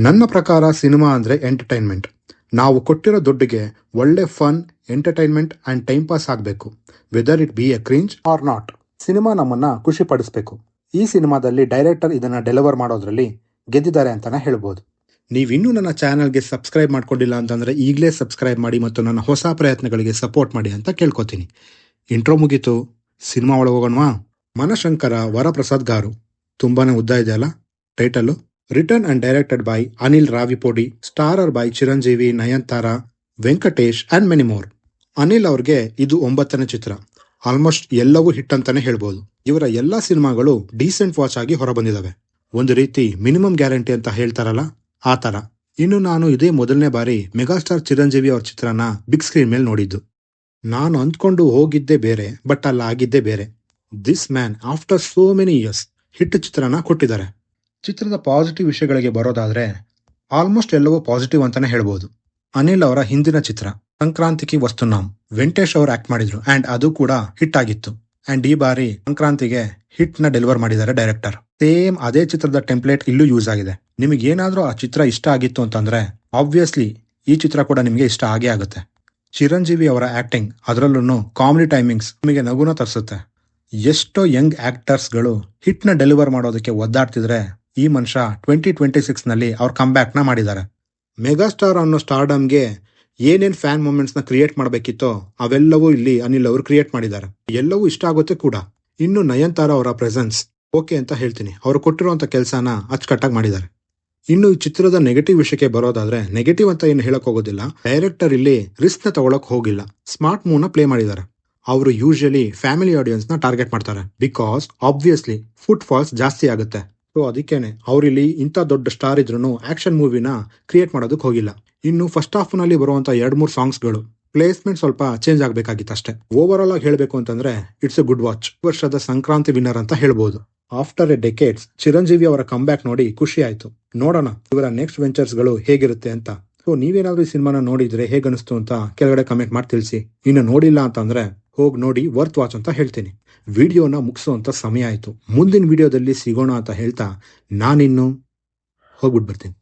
ನನ್ನ ಪ್ರಕಾರ ಸಿನಿಮಾ ಅಂದರೆ ಎಂಟರ್ಟೈನ್ಮೆಂಟ್. ನಾವು ಕೊಟ್ಟಿರೋ ದುಡ್ಡಿಗೆ ಒಳ್ಳೆ fun, entertainment and time pass ಆಗಬೇಕು. Whether it be a cringe or not. Cinema ನಮ್ಮನ್ನು ಖುಷಿಪಡಿಸಬೇಕು. ಈ ಸಿನಿಮಾದಲ್ಲಿ ಡೈರೆಕ್ಟರ್ ಇದನ್ನು ಡೆಲಿವರ್ ಮಾಡೋದ್ರಲ್ಲಿ ಗೆದ್ದಿದ್ದಾರೆ ಅಂತಲೇ ಹೇಳ್ಬೋದು. ನೀವಿನ್ನೂ ನನ್ನ ಚಾನಲ್ಗೆ ಸಬ್ಸ್ಕ್ರೈಬ್ ಮಾಡ್ಕೊಂಡಿಲ್ಲ ಅಂತಂದರೆ ಈಗಲೇ ಸಬ್ಸ್ಕ್ರೈಬ್ ಮಾಡಿ ಮತ್ತು ನನ್ನ ಹೊಸ ಪ್ರಯತ್ನಗಳಿಗೆ ಸಪೋರ್ಟ್ ಮಾಡಿ ಅಂತ ಕೇಳ್ಕೊತೀನಿ. ಇಂಟ್ರೋ ಮುಗೀತು, ಸಿನಿಮಾ ಒಳಗೆ ಹೋಗೋಣವಾ? ಮನಶಂಕರ ವರಪ್ರಸಾದ್ ಗಾರು. ತುಂಬಾ ಉದ್ದ ಇದೆಯಲ್ಲ title. Written and directed by Anil Ravipudi, starrer by Chiranjeevi, Nayanthara, Venkatesh and many more. Anil ಅವ್ರಿಗೆ ಇದು 9ನೇ ಚಿತ್ರ. ಆಲ್ಮೋಸ್ಟ್ ಎಲ್ಲವೂ ಹಿಟ್ ಅಂತಾನೆ ಹೇಳ್ಬೋದು. ಇವರ ಎಲ್ಲಾ ಸಿನಿಮಾಗಳು ಡೀಸೆಂಟ್ ವಾಚ್ ಆಗಿ ಹೊರಬಂದಿದ್ದಾವೆ. ಒಂದು ರೀತಿ ಮಿನಿಮಮ್ ಗ್ಯಾರಂಟಿ ಅಂತ ಹೇಳ್ತಾರಲ್ಲ, ಆ ತರ. ಇನ್ನು ನಾನು ಇದೇ ಮೊದಲನೇ ಬಾರಿ ಮೆಗಾಸ್ಟಾರ್ ಚಿರಂಜೀವಿ ಅವ್ರ ಚಿತ್ರನ ಬಿಗ್ ಸ್ಕ್ರೀನ್ ಮೇಲೆ ನೋಡಿದ್ದು. ನಾನು ಅಂದ್ಕೊಂಡು ಹೋಗಿದ್ದೇ ಬೇರೆ, ಬಟ್ ಅಲ್ಲ ಆಗಿದ್ದೇ ಬೇರೆ. This man after so many years hit ಚಿತ್ರನ ಕೊಟ್ಟಿದ್ದಾರೆ. ಚಿತ್ರದ ಪಾಸಿಟಿವ್ ವಿಷಯಗಳಿಗೆ ಬರೋದಾದ್ರೆ ಆಲ್ಮೋಸ್ಟ್ ಎಲ್ಲವೂ ಪಾಸಿಟಿವ್ ಅಂತಾನೆ ಹೇಳ್ಬೋದು. ಅನಿಲ್ ಅವರ ಹಿಂದಿನ ಚಿತ್ರ ಸಂಕ್ರಾಂತಿಗೆ ವಸ್ತುನಾಮ್, ವೆಂಕಟೇಶ್ ಅವರು ಆಕ್ಟ್ ಮಾಡಿದ್ರು ಅಂಡ್ ಅದು ಕೂಡ ಹಿಟ್ ಆಗಿತ್ತು. ಅಂಡ್ ಈ ಬಾರಿ ಸಂಕ್ರಾಂತಿಗೆ ಹಿಟ್ ನ ಡೆಲಿವರ್ ಮಾಡಿದ್ದಾರೆ ಡೈರೆಕ್ಟರ್. ಸೇಮ್ ಅದೇ ಚಿತ್ರದ ಟೆಂಪ್ಲೇಟ್ ಇಲ್ಲೂ ಯೂಸ್ ಆಗಿದೆ. ನಿಮಗೆ ಏನಾದ್ರೂ ಆ ಚಿತ್ರ ಇಷ್ಟ ಆಗಿತ್ತು ಅಂತಂದ್ರೆ ಆಬ್ವಿಯಸ್ಲಿ ಈ ಚಿತ್ರ ಕೂಡ ನಿಮಗೆ ಇಷ್ಟ ಆಗೇ ಆಗುತ್ತೆ. ಚಿರಂಜೀವಿ ಅವರ ಆಕ್ಟಿಂಗ್, ಅದರಲ್ಲೂ ಕಾಮಿಡಿ ಟೈಮಿಂಗ್ಸ್ ನಿಮಗೆ ನಗುನ ತರಿಸುತ್ತೆ. ಎಷ್ಟೋ ಯಂಗ್ ಆಕ್ಟರ್ಸ್ಗಳು ಹಿಟ್ ನ ಡೆಲಿವರ್ ಮಾಡೋದಕ್ಕೆ ಒದ್ದಾಡ್ತಿದ್ರೆ ಈ ಮನುಷ್ಯ 2026 ನಲ್ಲಿ ಅವ್ರ ಕಂಬ್ಯಾಕ್ ನ ಮಾಡಿದ್ದಾರೆ. ಮೆಗಾಸ್ಟಾರ್ ಅನ್ನೋ ಸ್ಟಾರ್ಡಮ್ಗೆ ಏನೇನ್ ಫ್ಯಾನ್ ಮೂಮೆಂಟ್ಸ್ ನ ಕ್ರಿಯೇಟ್ ಮಾಡಬೇಕಿತ್ತೋ ಅವೆಲ್ಲವೂ ಇಲ್ಲಿ ಅನಿಲ್ ಅವರು ಕ್ರಿಯೇಟ್ ಮಾಡಿದ್ದಾರೆ. ಎಲ್ಲವೂ ಇಷ್ಟ ಆಗುತ್ತೆ ಕೂಡ. ಇನ್ನು ನಯನ್ತಾರಾ ಅವರ ಪ್ರೆಸೆನ್ಸ್ ಓಕೆ ಅಂತ ಹೇಳ್ತೀನಿ. ಅವರು ಕೊಟ್ಟಿರುವಂತ ಕೆಲಸನ ಅಚ್ಚುಕಟ್ಟಾಗಿ ಮಾಡಿದ್ದಾರೆ. ಇನ್ನು ಈ ಚಿತ್ರದ ನೆಗೆಟಿವ್ ವಿಷಯಕ್ಕೆ ಬರೋದಾದ್ರೆ, ನೆಗೆಟಿವ್ ಅಂತ ಏನು ಹೇಳಕ್ ಹೋಗೋದಿಲ್ಲ. ಡೈರೆಕ್ಟರ್ ಇಲ್ಲಿ ರಿಸ್ಕ್ ನ ತಗೊಳಕ್ ಹೋಗಿಲ್ಲ, ಸ್ಮಾರ್ಟ್ ಮೂವ್ ನ ಪ್ಲೇ ಮಾಡಿದ್ದಾರೆ. ಅವರು ಯೂಶಲಿ ಫ್ಯಾಮಿಲಿ ಆಡಿಯನ್ಸ್ ನ ಟಾರ್ಗೆಟ್ ಮಾಡ್ತಾರೆ. ಬಿಕಾಸ್ ಆಬ್ವಿಯಸ್ಲಿ ಫುಟ್ ಫಾಲ್ಸ್ ಜಾಸ್ತಿ ಆಗುತ್ತೆ. ಸೊ ಅದಕ್ಕೇನೆ ಅವ್ರಿಲ್ಲಿ ಇಂಥ ದೊಡ್ಡ ಸ್ಟಾರ್ ಇದ್ರೂ ಆಕ್ಷನ್ ಮೂವಿನ ಕ್ರಿಯೇಟ್ ಮಾಡೋದಕ್ಕೆ ಹೋಗಿಲ್ಲ. ಇನ್ನು ಫಸ್ಟ್ ಹಾಫ್ ನಲ್ಲಿ ಬರುವಂತ 2-3 ಸಾಂಗ್ಸ್ಗಳು ಪ್ಲೇಸ್ಮೆಂಟ್ ಸ್ವಲ್ಪ ಚೇಂಜ್ ಆಗ್ಬೇಕಾಗಿತ್ತು ಅಷ್ಟೇ. ಓವರ್ ಆಲ್ ಆಗಿ ಹೇಳ್ಬೇಕು ಅಂತಂದ್ರೆ ಇಟ್ಸ್ ಎ ಗುಡ್ ವಾಚ್. ವರ್ಷದ ಸಂಕ್ರಾಂತಿ ವಿನ್ನರ್ ಅಂತ ಹೇಳ್ಬೋದು. ಆಫ್ಟರ್ ಎ ಡೆಕೇಡ್ಸ್ ಚಿರಂಜೀವಿ ಅವರ ಕಂಬ್ಯಾಕ್ ನೋಡಿ ಖುಷಿ ಆಯ್ತು. ನೋಡೋಣ ಇವರ ನೆಕ್ಸ್ಟ್ ವೆಂಚರ್ಸ್ ಗಳು ಹೇಗಿರುತ್ತೆ ಅಂತ. ಸೊ ನೀವೇನಾದ್ರೂ ಈ ಸಿನಿಮಾನ ನೋಡಿದ್ರೆ ಹೇಗನಿಸ್ತು ಅಂತ ಕೆಳಗಡೆ ಕಮೆಂಟ್ ಮಾಡಿ ತಿಳಿಸಿ. ಇನ್ನು ನೋಡಿಲ್ಲ ಅಂತಂದ್ರೆ ಹೋಗಿ ನೋಡಿ, ವರ್ತ್ ವಾಚ್ ಅಂತ ಹೇಳ್ತೀನಿ. ವಿಡಿಯೋನ ಮುಗಿಸುವಂತ ಸಮಯ ಆಯ್ತು. ಮುಂದಿನ ವಿಡಿಯೋದಲ್ಲಿ ಸಿಗೋಣ ಅಂತ ಹೇಳ್ತಾ ನಾನಿನ್ನು ಹೋಗ್ಬಿಟ್ಟು ಬರ್ತೀನಿ.